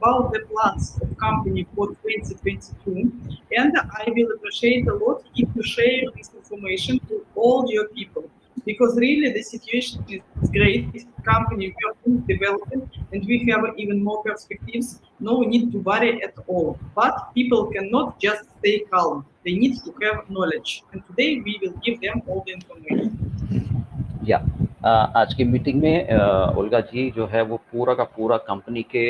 about the plans of company for 2022, and I will appreciate a lot if you share this information to all your people, because really the situation is great. Company we are developing, and we have even more perspectives. No need to worry at all. But people cannot just stay calm. They need to have knowledge, and today we will give them all the information. या आज की meeting में Olga जी जो है वो पूरा का पूरा कंपनी के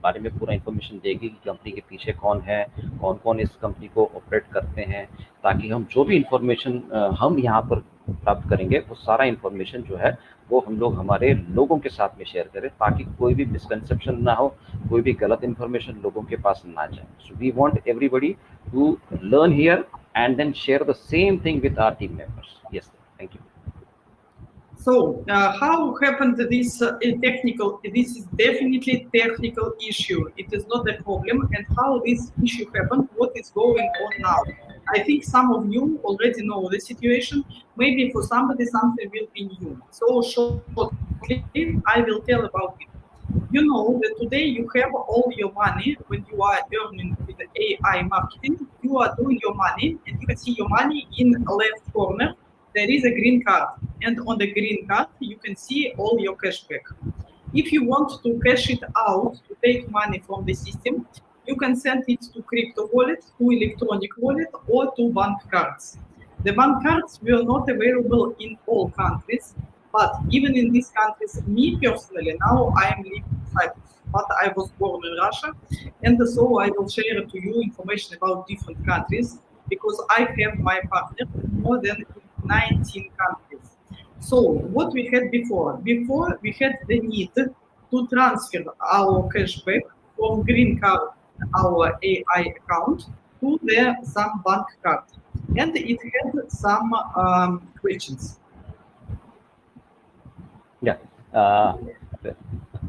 बारे में पूरा इन्फॉर्मेशन देगी कि कंपनी के पीछे कौन है, कौन कौन इस कंपनी को ऑपरेट करते हैं, ताकि हम जो भी इन्फॉर्मेशन हम यहाँ पर प्राप्त करेंगे वो सारा इन्फॉर्मेशन जो है वो हम लोग हमारे लोगों के साथ में शेयर करें, ताकि कोई भी मिसकंसेप्शन ना हो, कोई भी गलत इन्फॉर्मेशन लोगों के पास ना जाए. So we want everybody to learn here and then share the same thing with our team members. Yes, thank you. So, how happened this technical? This is definitely technical issue. It is not a problem. And how this issue happened? What is going on now? I think some of you already know the situation. Maybe for somebody something will be new. So shortly, I will tell about it. You know that today you have all your money when you are earning with the AI marketing. You are doing your money, and you can see your money in the left corner. There is a green card, and on the green card you can see all your cashback. If you want to cash it out, to take money from the system, you can send it to crypto wallet, to electronic wallet, or to bank cards. The bank cards were not available in all countries, but even in these countries, me personally, now I am living in Cyprus, but I was born in Russia, and so I will share to you information about different countries, because I have my partner more than 19 countries. So what we had before we had the need to transfer our cashback from green card, our AI account, to some bank card, and it had some questions.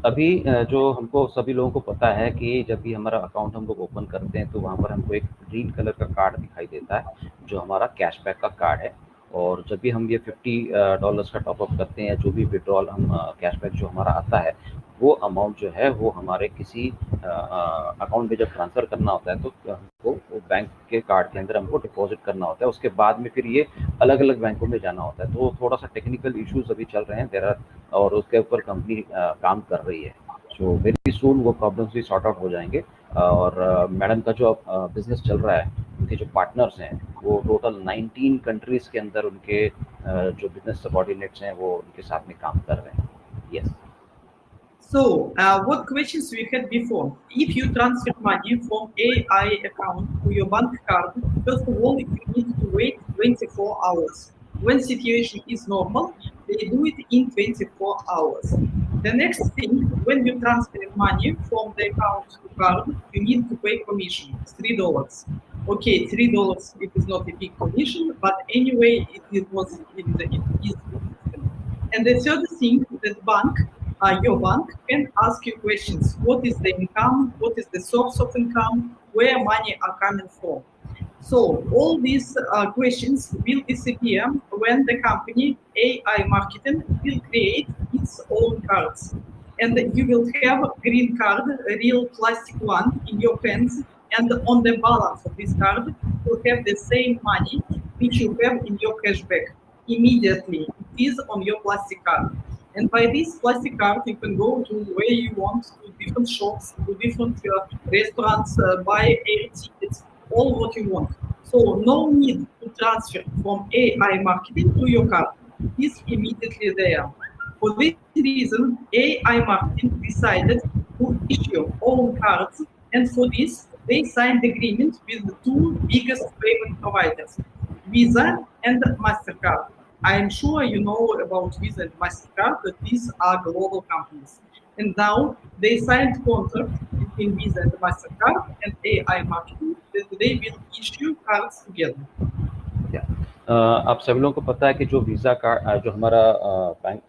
अभी जो हमको सभी लोगों को पता है कि जब भी हमारा अकाउंट हम लोग ओपन करते हैं तो वहाँ पर हमको एक ग्रीन कलर का कार्ड दिखाई देता है जो हमारा कैशबैक का कार्ड है. और जब भी हम ये $50 का टॉपअप करते हैं, जो भी विड्रॉल हम कैशबैक जो हमारा आता है, वो अमाउंट जो है वो हमारे किसी अकाउंट में जब ट्रांसफ़र करना होता है तो हमको वो बैंक के कार्ड के अंदर हमको डिपॉजिट करना होता है. उसके बाद में फिर ये अलग अलग बैंकों में जाना होता है. तो थोड़ा सा टेक्निकल इश्यूज अभी चल रहे हैं देयर आर, और उसके ऊपर कंपनी काम कर रही है. सो वेरी सून वो प्रॉब्लम्स भी सॉर्ट आउट हो जाएंगे. और मैडम का जो बिजनेस चल रहा है, उनके जो पार्टनर्स हैं वो टोटल 19 कंट्रीज़ के अंदर उनके जो बिजनेस सबऑर्डिनेट्स हैं वो उनके साथ में काम कर रहे हैं. Yes. So, what questions we had before? If you transfer money from AI account to your bank card, first of all, you need to wait 24 hours. When situation is normal, they do it in 24 hours. The next thing, when you transfer money from the account to card, you need to pay commission, $3. Okay, $3, it is not a big commission, but anyway, it was in the system. And the third thing, that your bank can ask you questions. What is the income? What is the source of income? Where money are coming from? So all these questions will disappear when the company AI Marketing will create its own cards. And you will have a green card, a real plastic one, in your hands, and on the balance of this card, you will have the same money which you have in your cashback. Immediately, it is on your plastic card. And by this plastic card, you can go to where you want, to different shops, to different restaurants, buy air tickets, all what you want. So no need to transfer from AI Marketing to your card. It is immediately there. For this reason, AI Marketing decided to issue own cards, and for this, they signed agreement with the two biggest payment providers, Visa and MasterCard. I am sure you know about Visa and MasterCard, that these are global companies. And now they signed contract between Visa and MasterCard and AI Marketing that they will issue cards together. आप सभी लोगों को पता है कि जो visa card, जो हमारा बैंक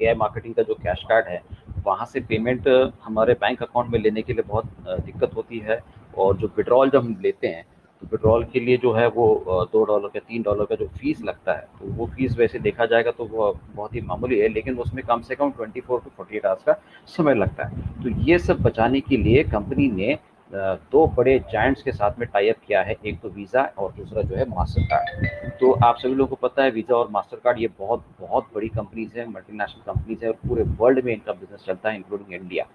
AI मार्केटिंग का जो कैश कार्ड है, वहाँ से पेमेंट हमारे बैंक अकाउंट में लेने के लिए बहुत दिक्कत होती है. और जो विड्रॉल जब हम लेते हैं तो विड्रॉल के लिए जो है वो $2 या $3 का जो फीस लगता है, तो वो फीस वैसे देखा जाएगा तो वो बहुत ही मामूली है, लेकिन उसमें कम से कम 24 to 48 आवर्स का समय लगता है। तो ये सब बचाने के लिए कंपनी ने 2 बड़े जायंट्स के साथ में टाई अप किया है, एक तो वीज़ा और दूसरा जो है मास्टर कार्ड। तो आप सभी लोगों को पता है वीज़ा और मास्टर कार्ड ये बहुत बहुत बड़ी कंपनीज हैं, मल्टीनेशनल कंपनीज हैं और पूरे वर्ल्ड में इनका बिजनेस चलता है इंक्लूडिंग इंडिया।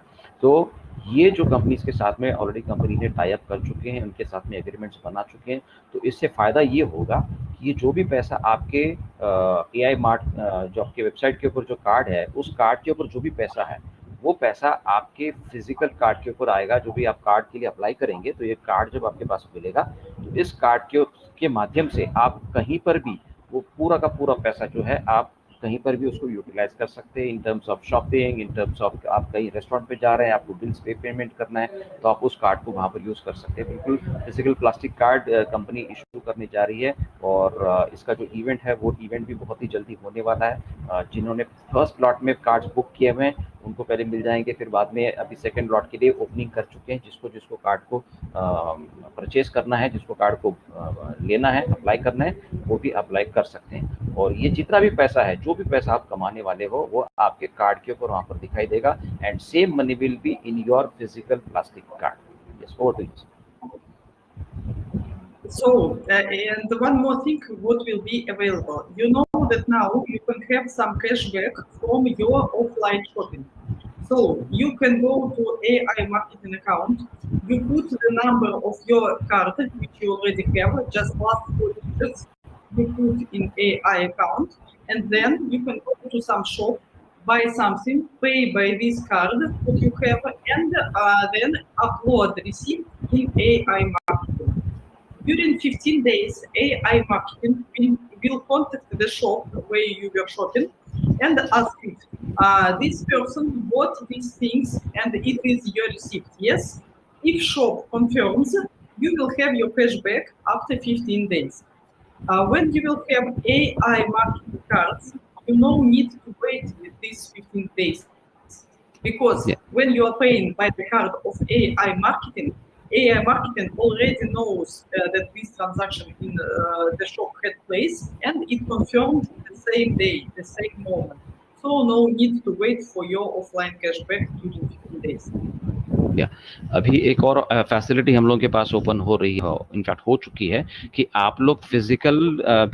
तो ये जो कंपनीज के साथ में ऑलरेडी कंपनी ने टाई अप कर चुके हैं, उनके साथ में एग्रीमेंट्स बना चुके हैं, तो इससे फ़ायदा ये होगा कि ये जो भी पैसा आपके AI मार्ट जो आपके वेबसाइट के ऊपर जो कार्ड है, उस कार्ड के ऊपर जो भी पैसा है, वो पैसा आपके फिजिकल कार्ड के ऊपर आएगा। जो भी आप कार्ड के लिए अप्लाई करेंगे, तो ये कार्ड जब आपके पास मिलेगा, तो इस कार्ड के माध्यम से आप कहीं पर भी वो पूरा का पूरा पैसा जो है आप कहीं पर भी उसको यूटिलाइज कर सकते हैं, in terms of shopping, in terms of आप कहीं रेस्टोरेंट पे जा रहे हैं, आपको बिल्स पे पेमेंट करना है, तो आप उस कार्ड को वहाँ पर यूज़ कर सकते हैं। बिल्कुल physical plastic card company issue करने जा रही है, और इसका जो इवेंट है वो इवेंट भी बहुत ही जल्दी होने वाला है। जिन्होंने फर्स्ट लॉट में कार्ड्स बुक किए हुए हैं उनको पहले मिल जाएंगे, फिर बाद में अभी सेकेंड लॉट के लिए ओपनिंग कर चुके हैं। जिसको कार्ड को परचेज करना है, जिसको कार्ड को लेना है, अप्लाई करना है, वो भी अप्लाई कर सकते हैं। और ये जितना भी पैसा है, जो भी पैसा आप कमाने वाले हो, वो आपके कार्ड के ऊपर वहाँ पर दिखाई देगा, and same money will be in your physical plastic card. Yes, over to you. So, and one more thing, what will be available? You know that now you can have some cashback from your offline shopping. So you can go to AI marketing account, you put the number of your card, which you already have, just last 4 digits, you put in AI account, and then you can go to some shop, buy something, pay by this card what you have, and then upload the receipt in AI marketing. During 15 days, AI marketing will contact the shop where you were shopping and ask it, this person bought these things and it is your receipt, yes? If shop confirms, you will have your cashback after 15 days. When you will have AI marketing cards, you no need to wait with these 15 days. Because when you are paying by the card of AI marketing already knows that this transaction in the shop had place, and it confirmed the same day, the same moment. So no need to wait for your offline cashback during 15 days. अभी एक और facility हम लोगों के पास open हो रही है, in fact हो चुकी है, कि आप लोग फिजिकल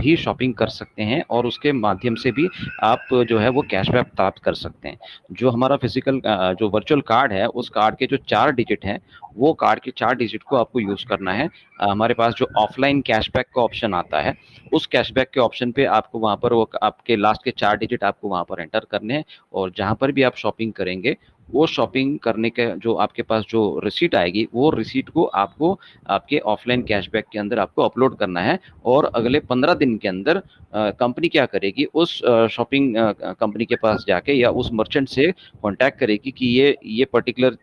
भी शॉपिंग कर सकते हैं और उसके माध्यम से भी आप जो है वो कैशबैक प्राप्त कर सकते हैं। जो हमारा फिजिकल जो वर्चुअल कार्ड है, उस कार्ड के जो 4 डिजिट हैं, वो कार्ड के 4 डिजिट को आपको यूज़ करना है। हमारे पास जो ऑफलाइन कैशबैक का ऑप्शन आता है, उस कैशबैक के ऑप्शन पे आपको वहाँ पर वो आपके लास्ट के 4 डिजिट आपको वहाँ पर एंटर करने हैं, और जहाँ पर भी आप शॉपिंग करेंगे, वो शॉपिंग करने के जो आपके पास जो रिसीट आएगी, वो रिसीट को आपको आपके ऑफलाइन कैशबैक के अंदर आपको अपलोड करना है। और अगले 15 दिन के अंदर कंपनी क्या करेगी, उस शॉपिंग कंपनी के पास जाके या उस मर्चेंट से कांटेक्ट करेगी कि ये पर्टिकुलर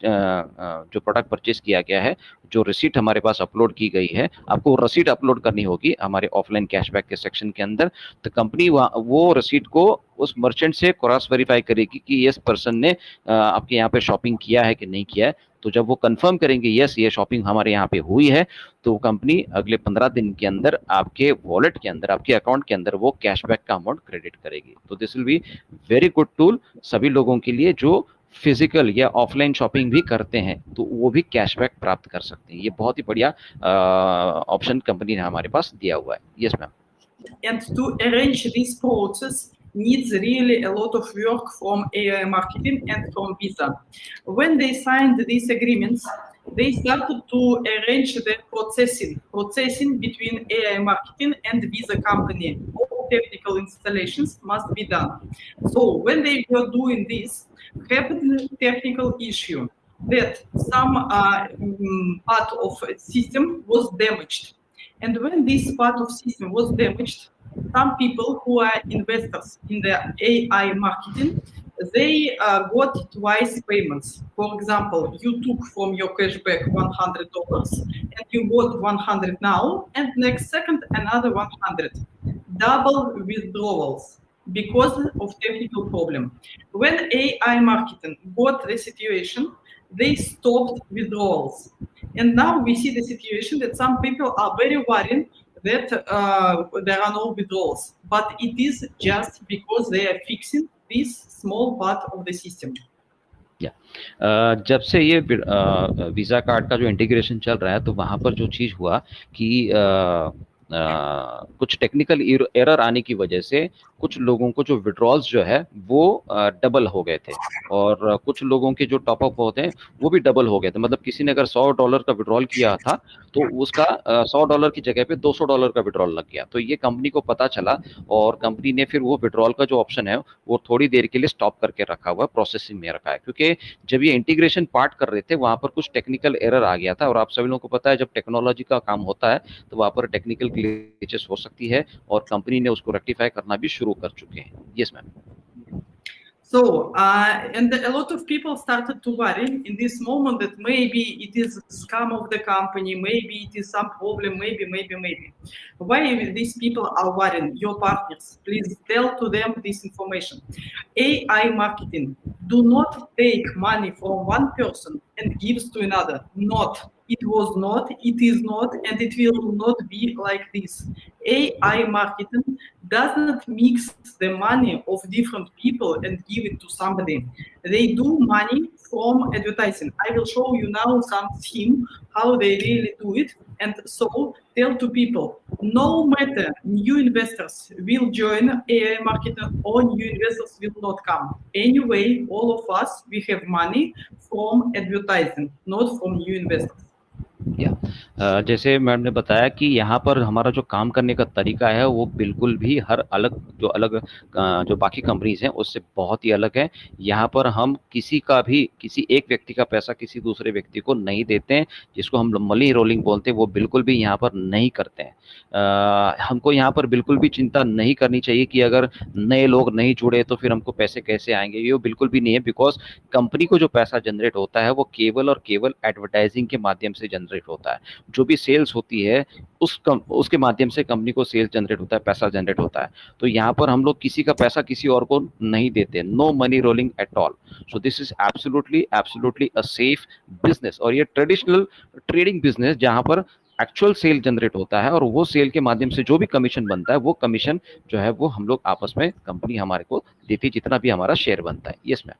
जो प्रोडक्ट परचेज किया गया है, जो रिसीट हमारे पास अपलोड की गई है, आपको रिसीट अपलोड करनी होगी हमारे ऑफलाइन कैशबैक के सेक्शन के अंदर। तो कंपनी वो रिसीट को उस मर्चेंट से क्रॉस वेरीफाई करेगी कि इस पर्सन ने आपके यहाँ पे शॉपिंग किया है कि नहीं किया है। तो जब वो कंफर्म करेंगे यस ये शॉपिंग हमारे यहाँ पे हुई है, तो कंपनी अगले 15 दिन के अंदर आपके वॉलेट के अंदर, आपके अकाउंट के अंदर वो कैशबैक का अमाउंट क्रेडिट करेगी। तो this will be very good tool सभी लोगों के लिए जो फिजिकल या ऑफलाइन शॉपिंग भी करते हैं, तो वो भी कैशबैक प्राप्त कर सकते हैं। ये बहुत ही बढ़िया ऑप्शन कंपनी ने हमारे पास दिया हुआ है। Yes ma'am. And to arrange this process needs really a lot of work from AI marketing and from Visa. When they signed these agreements, they started to arrange the processing between AI marketing and Visa company. All technical installations must be done. So when they were doing this, happened a technical issue that some part of system was damaged. And when this part of system was damaged, some people who are investors in the AI marketing, they got twice payments. For example, you took from your cashback $100 and you got 100 now, and next second another 100. Double withdrawals because of technical problem. When AI marketing got the situation, they stopped withdrawals. And now we see the situation that some people are very worried that there are no withdrawals, but it is just because they are fixing this small part of the system. जब से ये visa card का जो integration चल रहा है, तो वहाँ पर जो चीज़ हुआ कि कुछ टेक्निकल एरर आने की वजह से कुछ लोगों को जो विड्रॉल्स जो है वो डबल हो गए थे, और कुछ लोगों के जो टॉपअप होते हैं वो भी डबल हो गए थे। मतलब किसी ने अगर $100 का विड्रॉल किया था तो उसका $100 की जगह पे $200 का विड्रॉल लग गया। तो ये कंपनी को पता चला, और कंपनी ने फिर वो विड्रॉल का जो ऑप्शन है वो थोड़ी देर के लिए स्टॉप करके रखा हुआ, प्रोसेसिंग में रखा है, क्योंकि जब ये इंटीग्रेशन पार्ट कर रहे थे वहां पर कुछ टेक्निकल एरर आ गया था। और आप सभी लोगों को पता है, जब टेक्नोलॉजी का काम होता है तो वहां पर टेक्निकल ग्लिचेस हो सकती है, और कंपनी ने उसको रेक्टिफाई करना भी शुरू कर चुके हैं। Yes ma'am. So, and a lot of people started to worry in this moment that maybe it is scam of the company, maybe it is some problem, maybe. Why these people are worrying? Your partners, please tell to them this information. AI marketing, do not take money from one person and gives to another. Not. It was not, it is not, and it will not be like this. AI marketing doesn't mix the money of different people and give it to somebody. They do money from advertising. I will show you now some scheme how they really do it. And so tell to people, no matter new investors will join AI marketing or new investors will not come. Anyway, all of us, we have money from advertising, not from new investors. जैसे ma'am ने बताया कि यहाँ पर हमारा जो काम करने का तरीका है वो बिल्कुल भी हर अलग जो बाकी कंपनीज हैं उससे बहुत ही अलग है। यहाँ पर हम किसी एक व्यक्ति का पैसा किसी दूसरे व्यक्ति को नहीं देते हैं, जिसको हम मनी रोलिंग बोलते हैं, वो बिल्कुल भी यहाँ पर नहीं करते हैं। हमको यहाँ पर बिल्कुल भी चिंता नहीं करनी चाहिए कि अगर नए लोग नहीं जुड़े तो फिर हमको पैसे कैसे आएंगे, ये बिल्कुल भी नहीं है। बिकॉज कंपनी को जो पैसा जनरेट होता है वो केवल और केवल एडवर्टाइजिंग के माध्यम से जनरेट होता है। जो भी सेल्स होती है उसके माध्यम से कंपनी को सेल्स जनरेट होता है, पैसा जनरेट होता है। तो यहाँ पर हम लोग किसी का पैसा किसी और को नहीं देते, no money rolling at all. So this is absolutely a safe business, और ये ट्रेडिशनल ट्रेडिंग बिजनेस जहाँ पर एक्चुअल सेल जनरेट होता है, और वो सेल के माध्यम से जो भी कमीशन बनता है वो कमीशन जो है वो हम लोग आपस में कंपनी हमारे को देती है, जितना भी हमारा शेयर बनता है। Yes ma'am.